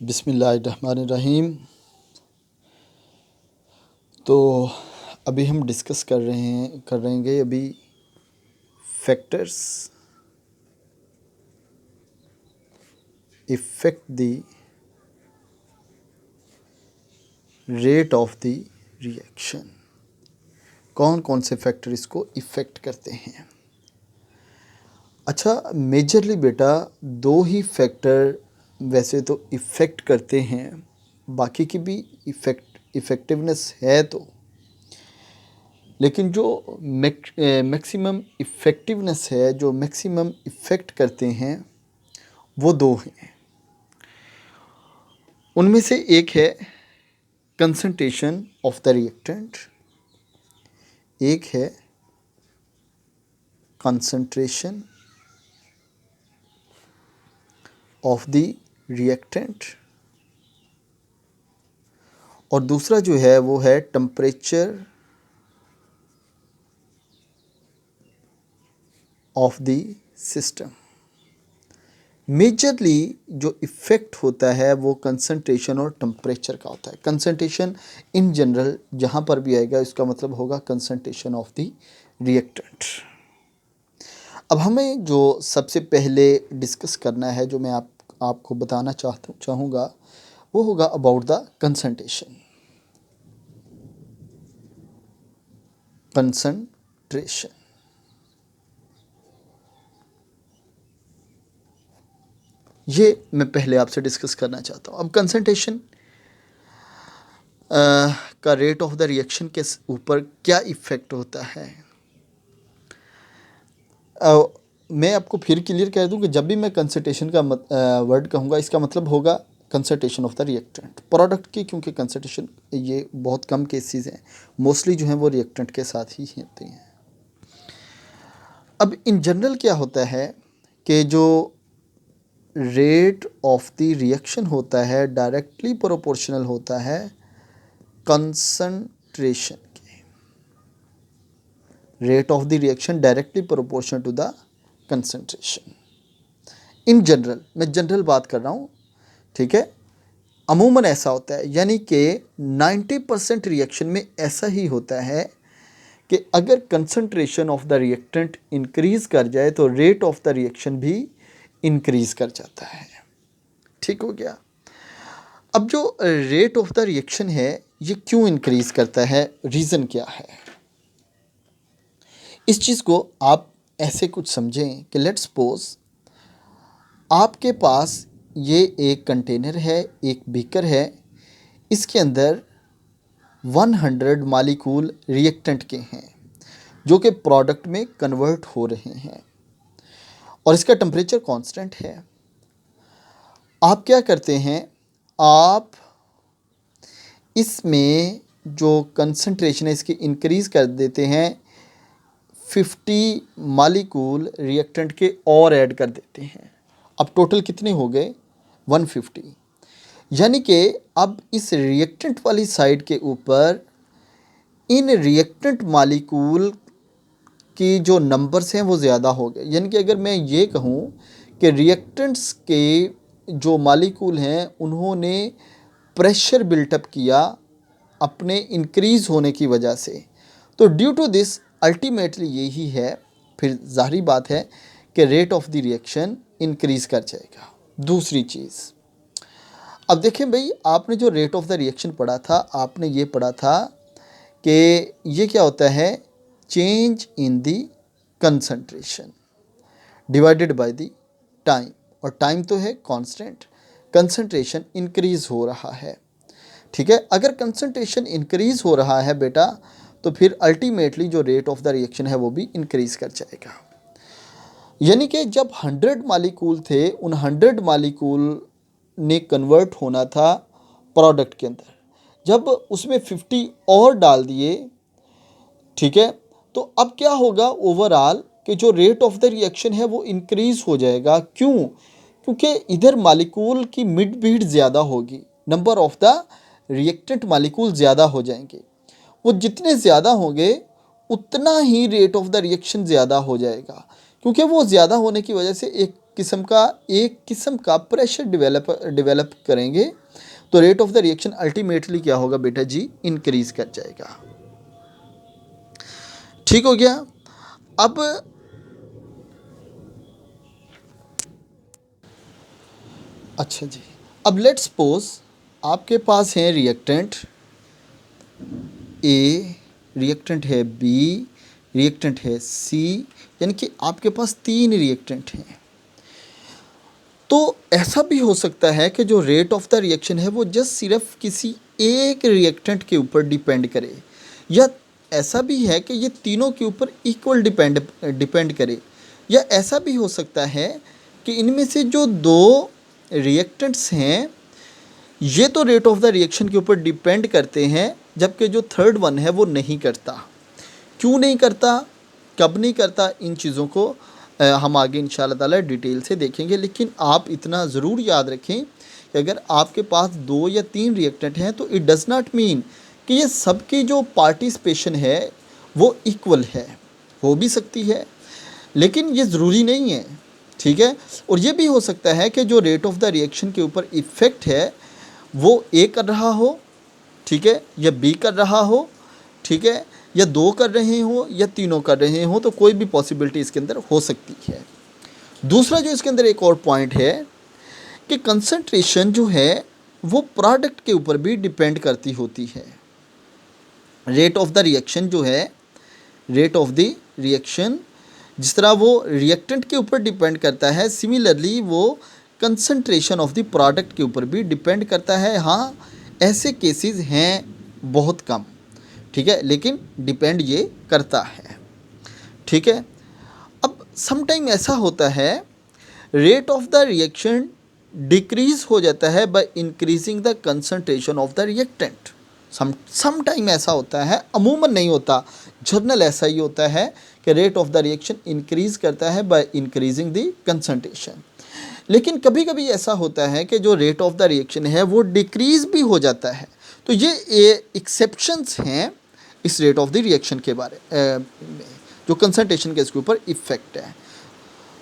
बिस्मिल्लाहिर्रहमानिर्रहीम। तो अभी हम डिस्कस करेंगे अभी factors effect the rate of the reaction. कौन कौन से फैक्टर इसको इफ़ेक्ट करते हैं। अच्छा, मेजरली बेटा दो ही फैक्टर वैसे तो इफ़ेक्ट करते हैं, बाकी की भी इफ़ेक्टिवनेस है तो, लेकिन जो मैक्सिमम इफ़ेक्टिवनेस है, जो मैक्सिमम इफ़ेक्ट करते हैं, वो दो हैं। उनमें से एक है कंसंट्रेशन ऑफ द रिएक्टेंट, एक है कंसंट्रेशन ऑफ द रिएक्टेंट, और दूसरा जो है वो है temperature of the system. Majorly जो इफ़ेक्ट होता है वो कंसंट्रेशन और टेम्परेचर का होता है। कंसंट्रेशन इन जनरल जहाँ पर भी आएगा इसका मतलब होगा कंसंट्रेशन ऑफ द रिएक्टेंट। अब हमें जो सबसे पहले डिस्कस करना है, जो मैं आपको बताना चाहूँगा, वो होगा अबाउट द कंसंट्रेशन। कंसंट्रेशन ये मैं पहले आपसे डिस्कस करना चाहता हूँ। अब कंसंट्रेशन का रेट ऑफ द रिएक्शन के ऊपर क्या इफ़ेक्ट होता है। मैं आपको फिर क्लियर कह दूं कि जब भी मैं कंसंट्रेशन का वर्ड कहूँगा, इसका मतलब होगा concentration of the reactant product की, क्योंकि कंसंट्रेशन ये बहुत कम केसेस हैं, मोस्टली जो हैं वो रिएक्टेंट के साथ ही होते हैं। अब इन जनरल क्या होता है कि जो रेट ऑफ द रिएक्शन होता है डायरेक्टली प्रोपोर्शनल होता है कंसंट्रेशन के। Rate of the reaction directly proportional to the concentration. In general, मैं जनरल बात कर रहा हूँ, ठीक है। अमूमन ऐसा होता है, यानी कि 90% रिएक्शन में ऐसा ही होता है कि अगर concentration of the reactant increase कर जाए तो रेट ऑफ द रिएक्शन भी इंक्रीज कर जाता है। ठीक हो गया। अब जो रेट ऑफ द रिएक्शन है ये क्यों इंक्रीज करता है, रीज़न क्या है। इस चीज़ को आप ऐसे कुछ समझें कि लेट्स सपोज आपके पास ये एक कंटेनर है, एक बीकर है, इसके अंदर 100 मालिक्यूल रिएक्टेंट के हैं जो कि प्रोडक्ट में कन्वर्ट हो रहे हैं, और इसका टेम्परेचर कांस्टेंट है। आप क्या करते हैं, आप इसमें जो कंसंट्रेशन है इसकी इंक्रीज़ कर देते हैं, 50 मालिक्यूल रिएक्टेंट के और ऐड कर देते हैं। अब टोटल कितने हो गए, 150। यानी कि अब इस रिएक्टेंट वाली साइड के ऊपर इन रिएक्टेंट मालिक्यूल की जो नंबर्स हैं वो ज़्यादा हो गए। यानी कि अगर मैं ये कहूँ कि रिएक्टेंट्स के जो मालिक्यूल हैं उन्होंने प्रेशर बिल्टअप किया अपने इंक्रीज़ होने की वजह से, तो ड्यू टू दिस अल्टीमेटली यही है, फिर जाहिर बात है कि rate of the reaction increase कर जाएगा। दूसरी चीज़, अब देखें भाई, आपने जो रेट ऑफ द रिएक्शन पढ़ा था, आपने ये पढ़ा था कि ये क्या होता है, change in the concentration divided by the time, और टाइम तो है कांस्टेंट, कंसंट्रेशन इंक्रीज़ हो रहा है। ठीक है, अगर कंसंट्रेशन इंक्रीज़ हो रहा है बेटा, तो फिर अल्टीमेटली जो रेट ऑफ द रिएक्शन है वो भी इंक्रीज़ कर जाएगा। यानी कि जब 100 मालिक्यूल थे, उन 100 मालिक्यूल ने कन्वर्ट होना था प्रोडक्ट के अंदर, जब उसमें 50 और डाल दिए, ठीक है, तो अब क्या होगा ओवरऑल कि जो रेट ऑफ द रिएक्शन है वो इंक्रीज़ हो जाएगा। क्यों, क्योंकि इधर मालिक्यूल की मिड बीट ज़्यादा होगी, number of the reactant molecule ज़्यादा हो जाएंगे। वो जितने ज़्यादा होंगे उतना ही रेट ऑफ द रिएक्शन ज़्यादा हो जाएगा, क्योंकि वो ज़्यादा होने की वजह से एक एक किस्म का प्रेशर डेवलप करेंगे, तो rate of the reaction ultimately क्या होगा बेटा जी, इंक्रीज कर जाएगा। ठीक हो गया। अब अच्छा जी, अब लेट्स सपोज आपके पास है रिएक्टेंट ए, रिएक्टेंट है बी, रिएक्टेंट है सी, यानी कि आपके पास 3 रिएक्टेंट हैं। तो ऐसा भी हो सकता है कि जो रेट ऑफ द रिएक्शन है वो जस्ट सिर्फ किसी एक रिएक्टेंट के ऊपर डिपेंड करे, या ऐसा भी है कि ये तीनों के ऊपर इक्वल डिपेंड करे, या ऐसा भी हो सकता है कि इनमें से जो 2 रिएक्टेंट्स हैं ये तो रेट ऑफ द रिएक्शन के ऊपर डिपेंड करते हैं, जबकि जो थर्ड वन है वो नहीं करता। क्यों नहीं करता, कब नहीं करता, इन चीज़ों को हम आगे इंशाअल्लाह ताला डिटेल से देखेंगे। लेकिन आप इतना ज़रूर याद रखें कि अगर आपके पास 2 या 3 रिएक्टेंट हैं तो इट डज़ नॉट मीन कि ये सबकी जो पार्टिसिपेशन है वो इक्वल है, हो भी सकती है लेकिन ये ज़रूरी नहीं है। ठीक है। और ये भी हो सकता है कि जो रेट ऑफ द रिएक्शन के ऊपर इफ़ेक्ट है वो ए कर रहा हो, ठीक है, या बी कर रहा हो, ठीक है, या 2 कर रहे हो या तीनों कर रहे हो, तो कोई भी पॉसिबिलिटी इसके अंदर हो सकती है। दूसरा जो इसके अंदर एक और पॉइंट है कि कंसंट्रेशन जो है वो प्रोडक्ट के ऊपर भी डिपेंड करती होती है। रेट ऑफ द रिएक्शन जो है, रेट ऑफ द रिएक्शन जिस तरह वो रिएक्टेंट के ऊपर डिपेंड करता है, सिमिलरली वो कंसंट्रेशन ऑफ द प्रोडक्ट के ऊपर भी डिपेंड करता है। हाँ, ऐसे केसेस हैं बहुत कम, ठीक है, लेकिन डिपेंड ये करता है। ठीक है। अब समटाइम ऐसा होता है rate of the reaction decrease हो जाता है by increasing the concentration of the reactant. Sometime ऐसा होता है, अमूमन नहीं होता, जनरल ऐसा ही होता है कि rate of the reaction increase करता है बाय इंक्रीजिंग द कंसंट्रेशन। लेकिन कभी कभी ऐसा होता है कि जो रेट ऑफ द रिएक्शन है वो डिक्रीज भी हो जाता है। तो ये एक्सेप्शंस हैं इस रेट ऑफ द रिएक्शन के बारे में, जो कंसंट्रेशन के इसके ऊपर इफ़ेक्ट है।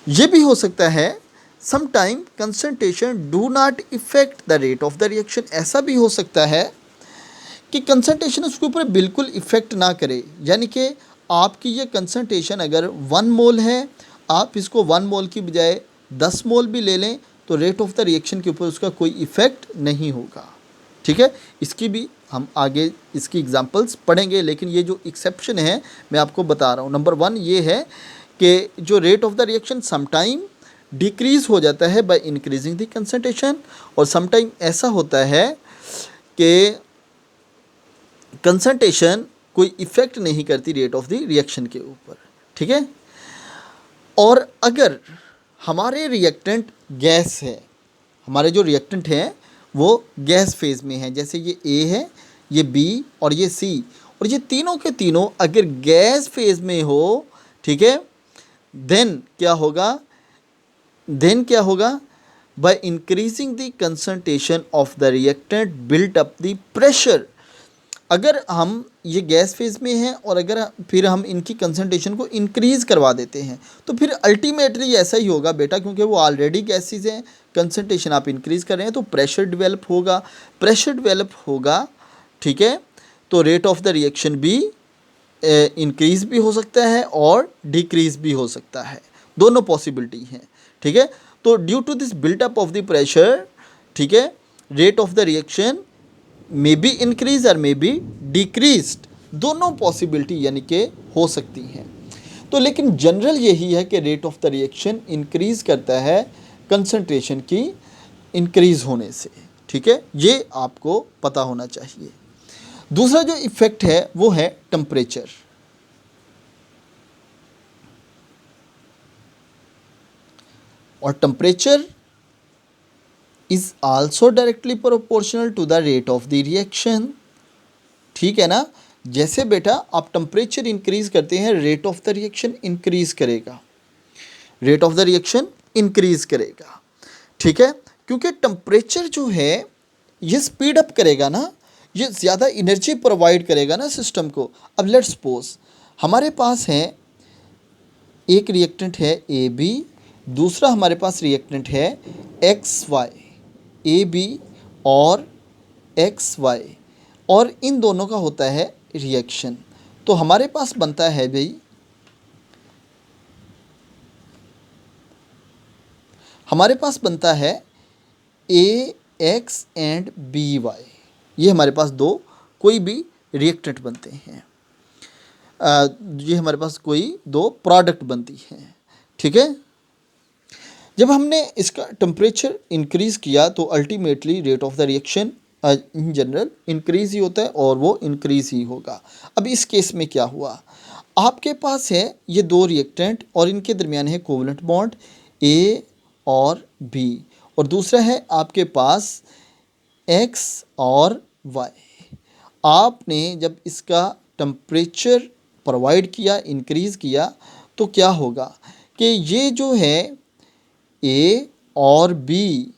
ये भी हो सकता है sometime concentration do not effect the rate of the reaction. ऐसा भी हो सकता है कि कंसंट्रेशन उसके ऊपर बिल्कुल इफ़ेक्ट ना करे, यानी कि आपकी ये कंसंट्रेशन अगर 1 मोल है, आप इसको 1 मोल की बजाय 10 मोल भी ले लें तो रेट ऑफ द रिएक्शन के ऊपर उसका कोई इफ़ेक्ट नहीं होगा। ठीक है। इसकी भी हम आगे इसकी एग्जांपल्स पढ़ेंगे, लेकिन ये जो एक्सेप्शन है मैं आपको बता रहा हूँ। नंबर 1 ये है कि जो rate of the reaction sometime decrease हो जाता है बाय इंक्रीजिंग द कंसंट्रेशन, और समटाइम ऐसा होता है कि कंसंट्रेशन कोई इफ़ेक्ट नहीं करती रेट ऑफ द रिएक्शन के ऊपर। ठीक है। और अगर हमारे रिएक्टेंट गैस है, हमारे जो रिएक्टेंट हैं वो गैस फेज़ में है, जैसे ये ए है, ये बी और ये सी, और ये तीनों के तीनों अगर गैस फेज़ में हो, ठीक है, देन क्या होगा, by increasing the concentration of the reactant built up the pressure. अगर हम ये गैस फेज़ में हैं और अगर फिर हम इनकी कंसंट्रेशन को इंक्रीज़ करवा देते हैं तो फिर अल्टीमेटली ऐसा ही होगा बेटा, क्योंकि वो ऑलरेडी गैसेज हैं, कंसंट्रेशन आप इंक्रीज़ कर रहे हैं तो प्रेशर डेवलप होगा। ठीक है। तो रेट ऑफ द रिएक्शन भी इंक्रीज़ भी हो सकता है और डिक्रीज़ भी हो सकता है, दोनों पॉसिबिलिटी हैं। ठीक है। तो due to this built up of the pressure, ठीक है, rate of the reaction may be increase और मे बी डिक्रीज्ड, दोनों पॉसिबिलिटी यानी कि हो सकती हैं। तो लेकिन जनरल यही है कि rate of the reaction increase करता है कंसंट्रेशन की इंक्रीज़ होने से। ठीक है, ये आपको पता होना चाहिए। दूसरा जो इफ़ेक्ट है वो है टेम्परेचर। और temperature is also directly proportional to the rate of the reaction. ठीक है ना। जैसे बेटा आप टेम्परेचर इंक्रीज़ करते हैं, rate of the reaction increase करेगा, rate of the reaction increase करेगा। ठीक है, क्योंकि टेम्परेचर जो है ये स्पीड अप करेगा ना, ये ज़्यादा एनर्जी प्रोवाइड करेगा ना सिस्टम को। अब लेट्स सपोज हमारे पास है एक रिएक्टेंट है ए बी, दूसरा हमारे पास रिएक्टेंट है एक्स वाई, ए बी और एक्स वाई, और इन दोनों का होता है रिएक्शन। तो हमारे पास बनता है भाई, हमारे पास बनता है ए एक्स एंड बी वाई। ये हमारे पास दो कोई भी रिएक्टेंट बनते हैं, ये हमारे पास कोई दो प्रोडक्ट बनती हैं। ठीक है, जब हमने इसका टेम्परेचर इंक्रीज़ किया तो ultimately rate of the reaction in general increase ही होता है और वो इंक्रीज़ ही होगा। अब इस केस में क्या हुआ, आपके पास है ये दो रिएक्टेंट और इनके दरमियान है कोवलेंट बॉन्ड ए और बी, और दूसरा है आपके पास एक्स और वाई। आपने जब इसका टेम्परेचर प्रोवाइड किया, इंक्रीज़ किया, तो क्या होगा कि ये जो है ए और बी,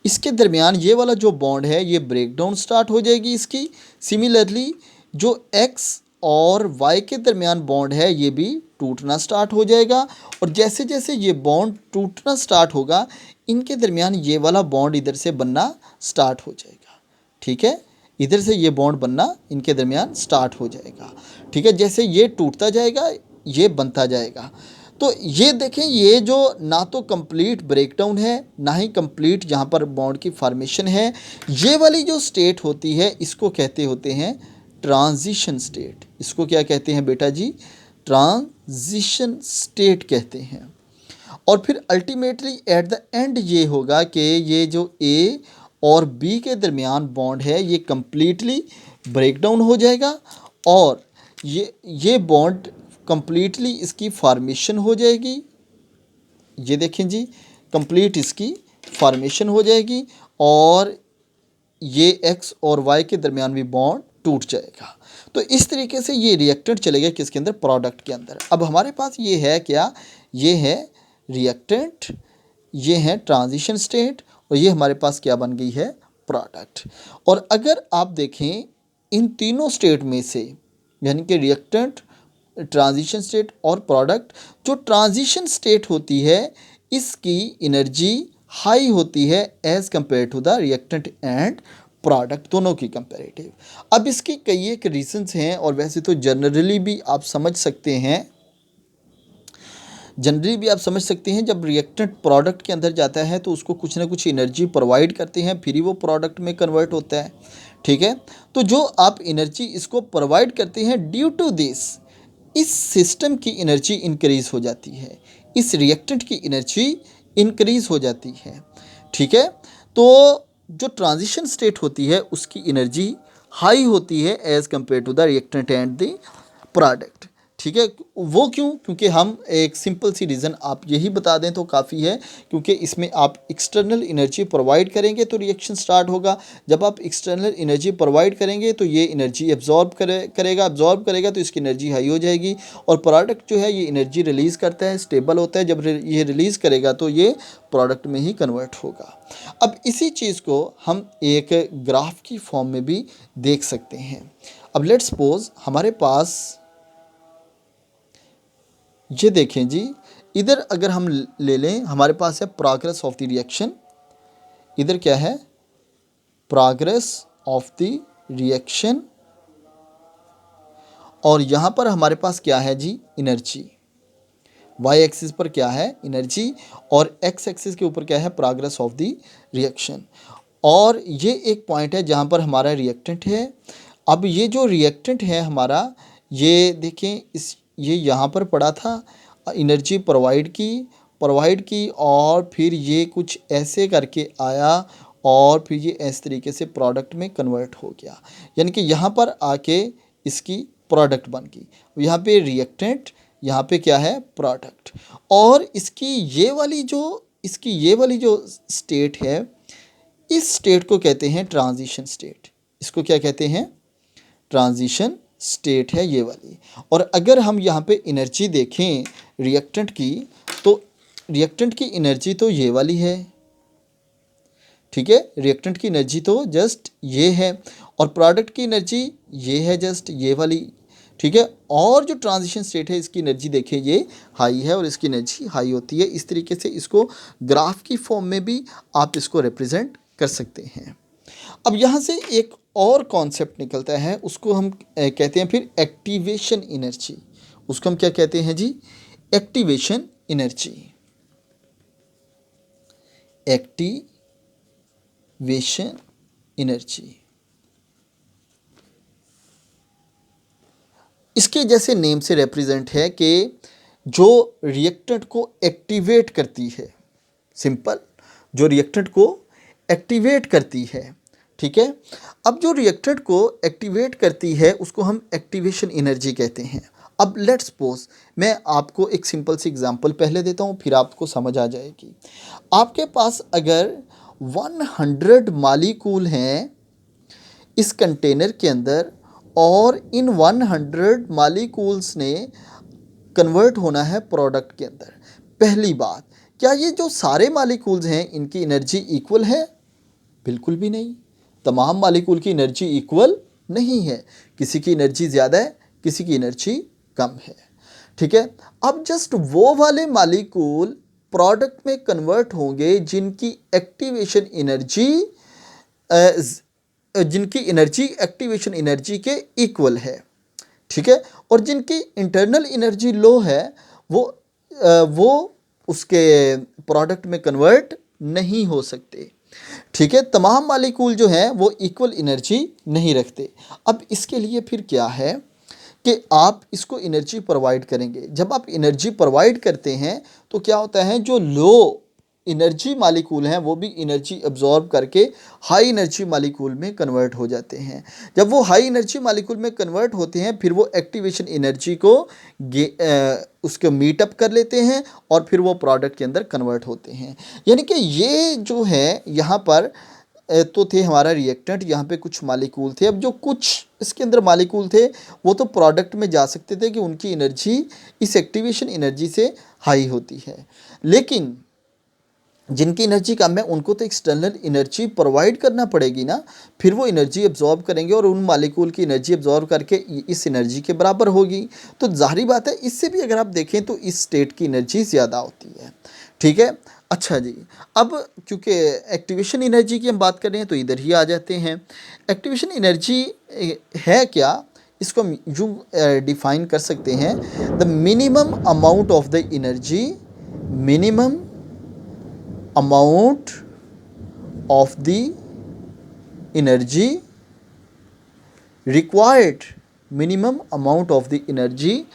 इसके दरमियान ये वाला जो बॉन्ड है ये ब्रेक डाउन स्टार्ट हो जाएगी इसकी। सिमिलरली जो एक्स और वाई के दरमियान बॉन्ड है ये भी टूटना स्टार्ट हो जाएगा, और जैसे जैसे ये बॉन्ड टूटना स्टार्ट होगा इनके दरमियान ये वाला बॉन्ड इधर से बनना स्टार्ट हो जाएगा। ठीक है, इधर से ये बॉन्ड बनना इनके दरमियान स्टार्ट हो जाएगा। ठीक है, जैसे ये टूटता जाएगा ये बनता जाएगा। तो ये देखें, ये जो ना तो कंप्लीट ब्रेकडाउन है ना ही कंप्लीट यहाँ पर बॉन्ड की फॉर्मेशन है, ये वाली जो स्टेट होती है इसको कहते होते हैं ट्रांजिशन स्टेट। इसको क्या कहते हैं बेटा जी, ट्रांजिशन स्टेट कहते हैं। और फिर अल्टीमेटली एट द एंड ये होगा कि ये जो ए और बी के दरमियान बॉन्ड है ये कंप्लीटली ब्रेकडाउन हो जाएगा और ये बॉन्ड कंप्लीटली इसकी फॉर्मेशन हो जाएगी। ये देखें जी, कंप्लीट इसकी फॉर्मेशन हो जाएगी और ये एक्स और वाई के दरमियान भी बॉन्ड टूट जाएगा। तो इस तरीके से ये रिएक्टेंट चलेगा किसके अंदर, प्रोडक्ट के अंदर। अब हमारे पास ये है क्या, ये है रिएक्टेंट, ये है ट्रांजिशन स्टेट, और ये हमारे पास क्या बन गई है, प्रोडक्ट। और अगर आप देखें इन तीनों स्टेट में से, यानी कि रिएक्टेंट, ट्रांजिशन स्टेट और प्रोडक्ट, जो ट्रांजिशन स्टेट होती है इसकी एनर्जी हाई होती है as compare to the reactant and product, दोनों की कंपैरेटिव। अब इसकी कई एक रीजंस हैं, और वैसे तो जनरली भी आप समझ सकते हैं, जब रिएक्टेंट प्रोडक्ट के अंदर जाता है तो उसको कुछ ना कुछ एनर्जी प्रोवाइड करते हैं, फिर ही वो प्रोडक्ट में कन्वर्ट होता है। ठीक है, तो जो आप एनर्जी इसको प्रोवाइड करते हैं, ड्यू टू दिस इस सिस्टम की एनर्जी इंक्रीज़ हो जाती है, इस रिएक्टेंट की एनर्जी इंक्रीज़ हो जाती है। ठीक है, तो जो ट्रांजिशन स्टेट होती है उसकी एनर्जी हाई होती है as compare to the reactant and the product. ठीक है, वो क्यों, क्योंकि हम एक सिंपल सी रीज़न आप यही बता दें तो काफ़ी है, क्योंकि इसमें आप एक्सटर्नल एनर्जी प्रोवाइड करेंगे तो रिएक्शन स्टार्ट होगा। जब आप एक्सटर्नल एनर्जी प्रोवाइड करेंगे तो ये एनर्जी एब्जॉर्ब करेगा तो इसकी एनर्जी हाई हो जाएगी, और प्रोडक्ट जो है ये एनर्जी रिलीज़ करता है, स्टेबल होता है। जब ये रिलीज़ करेगा तो ये प्रोडक्ट में ही कन्वर्ट होगा। अब इसी चीज़ को हम एक ग्राफ की फॉर्म में भी देख सकते हैं। अब लेट्स सपोज हमारे पास ये देखें जी, इधर अगर हम ले लें, हमारे पास है प्रोग्रेस ऑफ द रिएक्शन, इधर क्या है, प्रोग्रेस ऑफ द रिएक्शन, और यहाँ पर हमारे पास क्या है जी, एनर्जी। वाई एक्सिस पर क्या है, एनर्जी, और एक्स एक्सिस के ऊपर क्या है, प्रोग्रेस ऑफ द रिएक्शन। और ये एक पॉइंट है जहाँ पर हमारा रिएक्टेंट है। अब ये जो रिएक्टेंट है हमारा, ये देखें, ये यहाँ पर पड़ा था, एनर्जी प्रोवाइड की और फिर ये कुछ ऐसे करके आया और फिर ये इस तरीके से प्रोडक्ट में कन्वर्ट हो गया, यानी कि यहाँ पर आके इसकी प्रोडक्ट बन गई। यहाँ पे रिएक्टेंट, यहाँ पे क्या है, प्रोडक्ट। और इसकी ये वाली जो स्टेट है, इस स्टेट को कहते हैं ट्रांजिशन स्टेट। इसको क्या कहते हैं, ट्रांजिशन स्टेट है ये वाली। और अगर हम यहाँ पे एनर्जी देखें रिएक्टेंट की, तो रिएक्टेंट की एनर्जी तो ये वाली है। ठीक है, रिएक्टेंट की एनर्जी तो जस्ट ये है, और प्रोडक्ट की एनर्जी ये है, जस्ट ये वाली। ठीक है। और जो ट्रांजिशन स्टेट है इसकी एनर्जी देखिए ये हाई है और इसकी एनर्जी हाई होती है। इस तरीके से इसको ग्राफ की फॉर्म में भी आप इसको रिप्रेजेंट कर सकते हैं। अब यहाँ से एक और कॉन्सेप्ट निकलता है, उसको हम कहते हैं फिर एक्टिवेशन एनर्जी। उसको हम क्या कहते हैं जी? Activation energy. एक्टिवेशन एनर्जी इसके जैसे नेम से रिप्रेजेंट है कि जो रिएक्टेंट को एक्टिवेट करती है, सिंपल, जो रिएक्टेंट को एक्टिवेट करती है, ठीक है। अब जो रिएक्टेंट को एक्टिवेट करती है उसको हम एक्टिवेशन एनर्जी कहते हैं। अब लेट्स सपोज मैं आपको एक सिंपल सी एग्जांपल पहले देता हूँ, फिर आपको समझ आ जाएगी। आपके पास अगर 100 मालिक्यूल हैं इस कंटेनर के अंदर और इन 100 मालिक्यूल्स ने कन्वर्ट होना है प्रोडक्ट के अंदर, पहली बात, क्या ये जो सारे मालिक्यूल्स हैं इनकी एनर्जी इक्वल है? बिल्कुल भी नहीं। तमाम मालिक्यूल की एनर्जी इक्वल नहीं है, किसी की एनर्जी ज़्यादा है, किसी की एनर्जी कम है, ठीक है। अब जस्ट वो वाले मालिक्यूल प्रोडक्ट में कन्वर्ट होंगे जिनकी एक्टिवेशन एनर्जी एक्टिवेशन एनर्जी के इक्वल है, ठीक है। और जिनकी इंटरनल एनर्जी लो है वो उसके प्रोडक्ट में कन्वर्ट नहीं हो सकते, ठीक है। तमाम मालिक्यूल जो हैं वो इक्वल एनर्जी नहीं रखते। अब इसके लिए फिर क्या है कि आप इसको एनर्जी प्रोवाइड करेंगे। जब आप एनर्जी प्रोवाइड करते हैं तो क्या होता है, जो लो एनर्जी मालिक्यूल हैं वो भी एनर्जी अब्जॉर्ब करके हाई एनर्जी मालिक्यूल में कन्वर्ट हो जाते हैं। जब वो हाई एनर्जी मालिक्यूल में कन्वर्ट होते हैं फिर वो एक्टिवेशन एनर्जी को उसको मीटअप कर लेते हैं और फिर वो प्रोडक्ट के अंदर कन्वर्ट होते हैं। यानी कि ये जो है यहाँ पर तो थे हमारा रिएक्टेंट, यहाँ पे कुछ मालिक्यूल थे। अब जो कुछ इसके अंदर मालिक्यूल थे वो तो प्रोडक्ट में जा सकते थे कि उनकी एनर्जी इस एक्टिवेशन एनर्जी से हाई होती है, लेकिन जिनकी एनर्जी कम है उनको तो एक्सटर्नल एनर्जी प्रोवाइड करना पड़ेगी ना, फिर वो एनर्जी एब्जॉर्ब करेंगे और उन मालिक्यूल की एनर्जी एब्जॉर्ब करके इस एनर्जी के बराबर होगी। तो जाहिर बात है इससे भी अगर आप देखें तो इस स्टेट की एनर्जी ज़्यादा होती है, ठीक है। अच्छा जी, अब क्योंकि एक्टिवेशन एनर्जी की हम बात कर रहे हैं तो इधर ही आ जाते हैं। एक्टिवेशन एनर्जी है क्या, इसको हम यूँ डिफाइन कर सकते हैं, the minimum amount of the energy, minimum amount of the energy required, minimum amount of the energy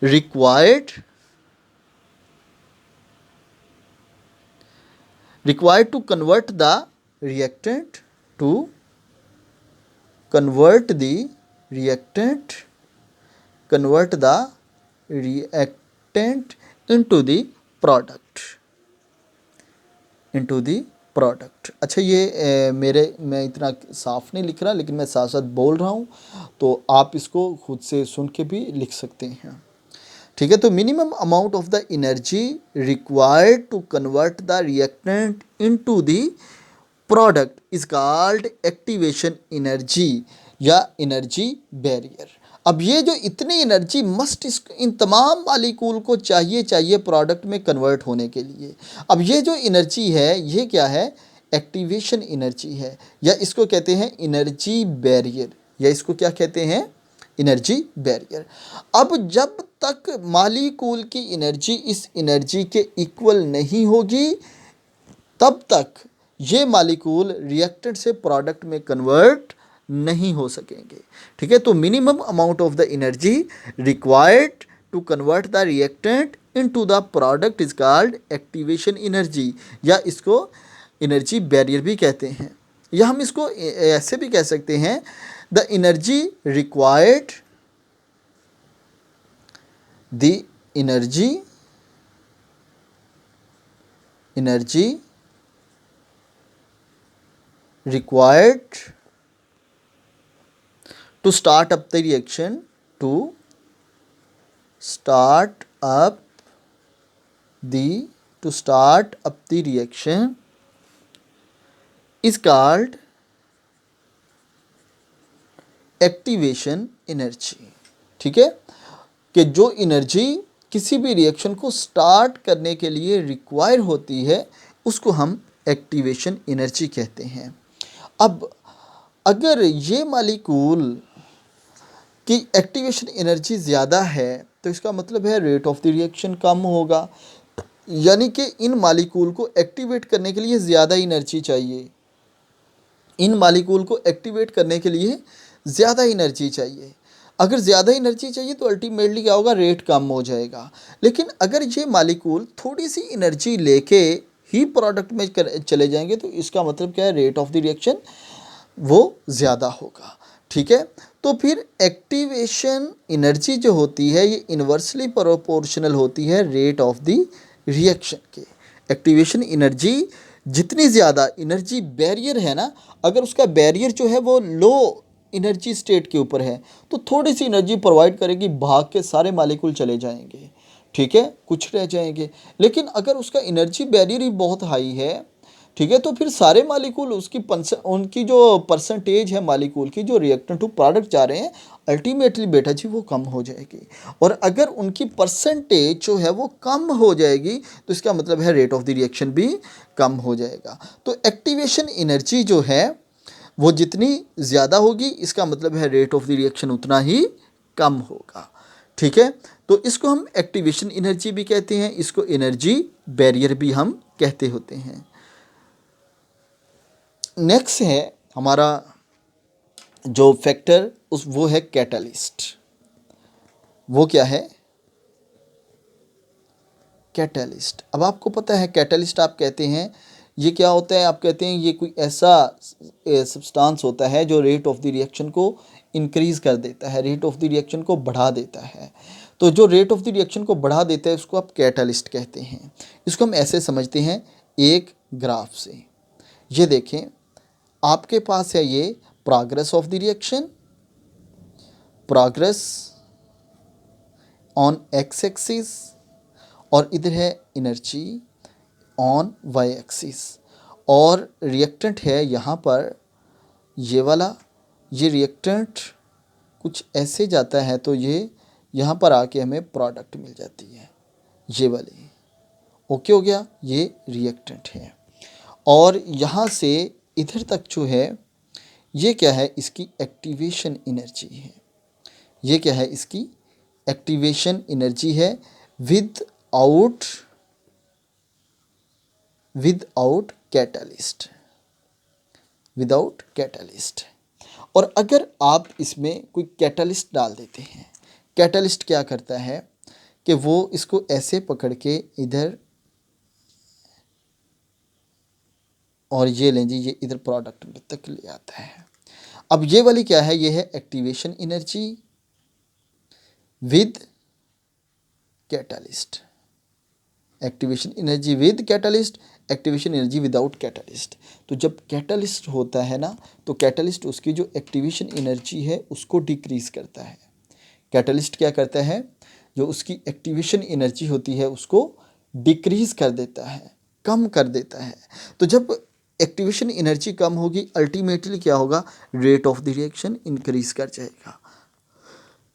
required to convert the reactant into the product. अच्छा ये मैं इतना साफ नहीं लिख रहा लेकिन मैं साथ साथ बोल रहा हूँ तो आप इसको खुद से सुन के भी लिख सकते हैं, ठीक है। तो minimum amount of the energy required to convert the reactant into the product is called activation energy या एनर्जी बैरियर। अब ये जो इतनी एनर्जी मस्ट इन तमाम मालिक्यूल को चाहिए प्रोडक्ट में कन्वर्ट होने के लिए। अब ये जो एनर्जी है ये क्या है, एक्टिवेशन एनर्जी है, या इसको कहते हैं एनर्जी बैरियर, या इसको क्या कहते हैं, एनर्जी बैरियर। अब जब तक मालिक्यूल की एनर्जी इस एनर्जी के इक्वल नहीं होगी तब तक ये मालिक्यूल रिएक्टेंट से प्रोडक्ट में कन्वर्ट नहीं हो सकेंगे, ठीक है। तो minimum amount of the energy required to convert the reactant into the product is called activation energy, या इसको एनर्जी बैरियर भी कहते हैं, या हम इसको ऐसे भी कह सकते हैं, the energy required, the energy required to start up the reaction is called activation energy, ठीक है, कि जो एनर्जी किसी भी रिएक्शन को स्टार्ट करने के लिए रिक्वायर होती है उसको हम एक्टिवेशन एनर्जी कहते हैं। अब अगर ये मालिक्यूल की एक्टिवेशन एनर्जी ज़्यादा है तो इसका मतलब है रेट ऑफ द रिएक्शन कम होगा, यानी कि इन मालिक्यूल को एक्टिवेट करने के लिए ज़्यादा एनर्जी चाहिए, इन मालिक्यूल को एक्टिवेट करने के लिए ज़्यादा एनर्जी चाहिए। अगर ज़्यादा एनर्जी चाहिए तो अल्टीमेटली क्या होगा, रेट कम हो जाएगा। लेकिन अगर ये मालिक्यूल थोड़ी सी एनर्जी लेके ही प्रोडक्ट में चले जाएंगे तो इसका मतलब क्या है, रेट ऑफ द रिएक्शन वो ज़्यादा होगा। ठीक है, तो फिर एक्टिवेशन एनर्जी जो होती है ये इन्वर्सली प्रोपोर्शनल होती है रेट ऑफ द रिएक्शन के। एक्टिवेशन एनर्जी जितनी ज़्यादा एनर्जी बैरियर है ना, अगर उसका बैरियर जो है वो लो एनर्जी स्टेट के ऊपर है तो थोड़ी सी एनर्जी प्रोवाइड करेगी, भाग के सारे मालिक्यूल चले जाएंगे, ठीक है, कुछ रह जाएंगे। लेकिन अगर उसका एनर्जी बैरियर ही बहुत हाई है, ठीक है, तो फिर सारे मालिक्यूल उनकी जो परसेंटेज है मालिक्यूल की जो रिएक्टेंट टू प्रोडक्ट जा रहे हैं अल्टीमेटली बेटा जी वो कम हो जाएगी। और अगर उनकी परसेंटेज जो है वो कम हो जाएगी तो इसका मतलब है रेट ऑफ द रिएक्शन भी कम हो जाएगा। तो एक्टिवेशन एनर्जी जो है वो जितनी ज़्यादा होगी इसका मतलब है रेट ऑफ द रिएक्शन उतना ही कम होगा। ठीक है, तो इसको हम एक्टिवेशन एनर्जी भी कहते हैं, इसको एनर्जी बैरियर भी हम कहते होते हैं। नेक्स्ट है हमारा जो फैक्टर वो है कैटलिस्ट। वो क्या है, कैटलिस्ट। अब आपको पता है कैटलिस्ट आप कहते हैं ये क्या होता है, आप कहते हैं ये कोई ऐसा सब्सटेंस होता है जो रेट ऑफ द रिएक्शन को इंक्रीज़ कर देता है, रेट ऑफ द रिएक्शन को बढ़ा देता है। तो जो रेट ऑफ द रिएक्शन को बढ़ा देता है उसको आप कैटलिस्ट कहते हैं। इसको हम ऐसे समझते हैं एक ग्राफ से, ये देखें आपके पास है ये progress of the reaction, progress on x axis, और इधर है एनर्जी ऑन वाई एक्सिस, और रिएक्टेंट है यहाँ पर ये वाला। ये रिएक्टेंट कुछ ऐसे जाता है तो ये यहाँ पर आके हमें प्रोडक्ट मिल जाती है, ये वाली। ओके हो गया, ये रिएक्टेंट है। और यहाँ से इधर तक जो है ये क्या है, इसकी एक्टिवेशन एनर्जी है। ये क्या है, इसकी एक्टिवेशन एनर्जी है विदाउट कैटलिस्ट, विदाउट कैटलिस्ट। और अगर आप इसमें कोई कैटलिस्ट डाल देते हैं, कैटलिस्ट क्या करता है कि वो इसको ऐसे पकड़ के इधर, और ये लें जी, ये इधर प्रोडक्ट तक ले आता है। अब ये वाली क्या है, ये है activation energy with catalyst, activation energy with catalyst, activation energy without catalyst. तो जब कैटलिस्ट होता है ना तो कैटलिस्ट उसकी जो एक्टिवेशन एनर्जी है उसको डिक्रीज़ करता है। कैटलिस्ट क्या करता है, जो उसकी एक्टिवेशन एनर्जी होती है उसको डिक्रीज़ कर देता है, कम कर देता है। तो जब एक्टिवेशन एनर्जी कम होगी अल्टीमेटली क्या होगा, rate of the reaction increase कर जाएगा,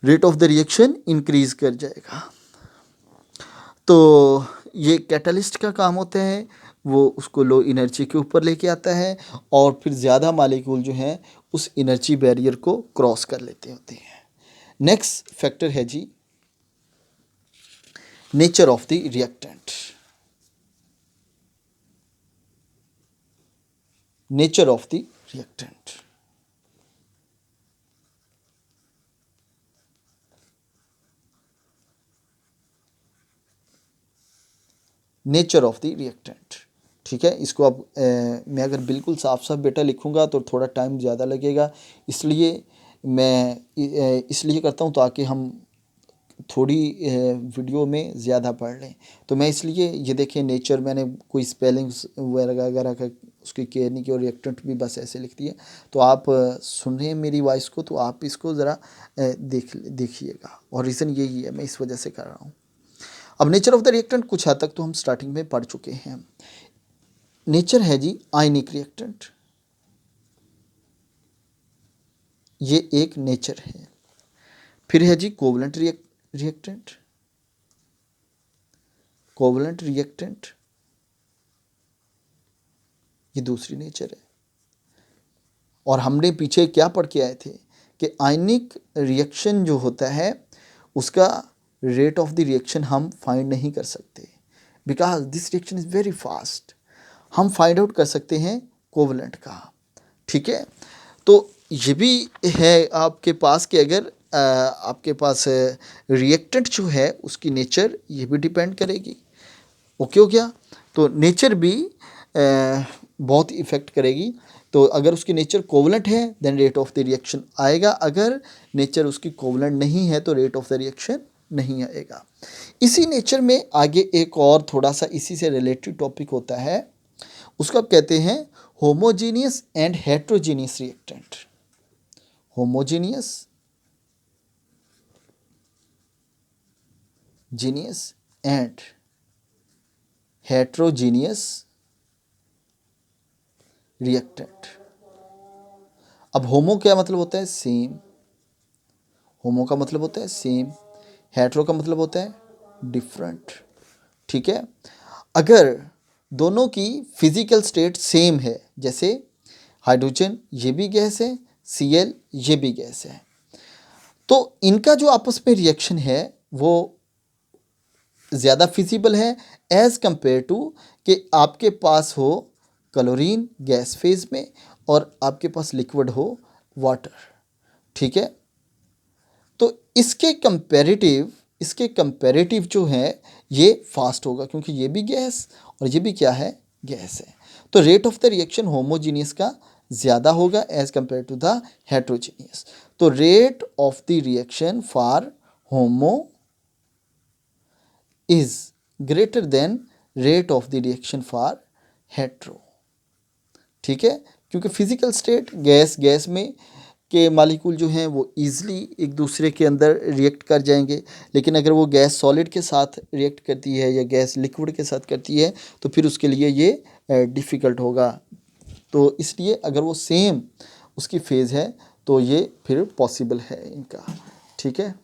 rate of the reaction increase कर जाएगा। तो ये कैटलिस्ट का काम होता है, वो उसको लो एनर्जी के ऊपर लेके आता है और फिर ज़्यादा मालिक्यूल जो हैं उस एनर्जी बैरियर को क्रॉस कर लेते होते हैं। नेक्स्ट फैक्टर है जी nature of the reactant. Nature of the reactant, nature of the reactant. ठीक है, इसको अब मैं अगर बिल्कुल साफ साफ बेटा लिखूंगा तो थोड़ा टाइम ज़्यादा लगेगा, इसलिए मैं इसलिए करता हूँ ताकि हम थोड़ी वीडियो में ज़्यादा पढ़ लें। तो मैं इसलिए ये देखें नेचर, मैंने कोई स्पेलिंग्स वगैरह का उसकी केयर नहीं की और रिएक्टेंट भी बस ऐसे लिख दिया। तो आप सुन रहे हैं मेरी वॉइस को तो आप इसको ज़रा देखिएगा, और रीज़न यही है, मैं इस वजह से कर रहा हूँ। अब नेचर ऑफ द रिएक्टेंट कुछ हद तक तो हम स्टार्टिंग में पढ़ चुके हैं। नेचर है जी आयनिक रिएक्टेंट, ये एक नेचर है। फिर है जी कोवलेंट रिएक्टेंट, कोवलेंट रिएक्टेंट ये दूसरी नेचर है। और हमने पीछे क्या पढ़ के आए थे कि आयनिक रिएक्शन जो होता है उसका रेट ऑफ द रिएक्शन हम फाइंड नहीं कर सकते, because this reaction is very fast. हम फाइंड आउट कर सकते हैं कोवलेंट का, ठीक है। तो ये भी है आपके पास कि अगर आपके पास रिएक्टेंट जो है उसकी नेचर ये भी डिपेंड करेगी। ओके हो गया। तो नेचर भी बहुत इफ़ेक्ट करेगी। तो अगर उसकी नेचर कोवलेंट है then rate of the reaction आएगा, अगर नेचर उसकी कोवलेंट नहीं है तो रेट ऑफ द रिएक्शन नहीं आएगा। इसी नेचर में आगे एक और थोड़ा सा इसी से रिलेटेड टॉपिक होता है, उसको आप कहते हैं homogeneous and heterogeneous reactant. Homogeneous genius and heterogeneous reactant. अब होमो क्या मतलब होता है? सेम। होमो का मतलब होता है सेम, हेट्रो का मतलब होता है डिफरेंट, ठीक है। अगर दोनों की फिजिकल स्टेट सेम है, जैसे हाइड्रोजन ये भी गैस है, Cl ये भी गैस है, तो इनका जो आपस में रिएक्शन है वो ज़्यादा फिजिबल है एज कंपेयर टू कि आपके पास हो क्लोरीन गैस फेज में और आपके पास लिक्विड हो वाटर, ठीक है। तो इसके कंपैरेटिव जो है ये फास्ट होगा, क्योंकि ये भी गैस और ये भी क्या है? गैस है। तो rate of the reaction homogeneous का ज़्यादा होगा as compare to the heterogeneous. तो rate of the reaction for homo is greater than rate of the reaction for hetero, ठीक है। क्योंकि फिजिकल स्टेट गैस में के मालिक्यूल जो हैं वो ईज़िली एक दूसरे के अंदर रिएक्ट कर जाएंगे, लेकिन अगर वो गैस सॉलिड के साथ रिएक्ट करती है या गैस लिक्विड के साथ करती है तो फिर उसके लिए ये डिफ़िकल्ट होगा। तो इसलिए अगर वो सेम उसकी फेज़ है तो ये फिर पॉसिबल है इनका, ठीक है।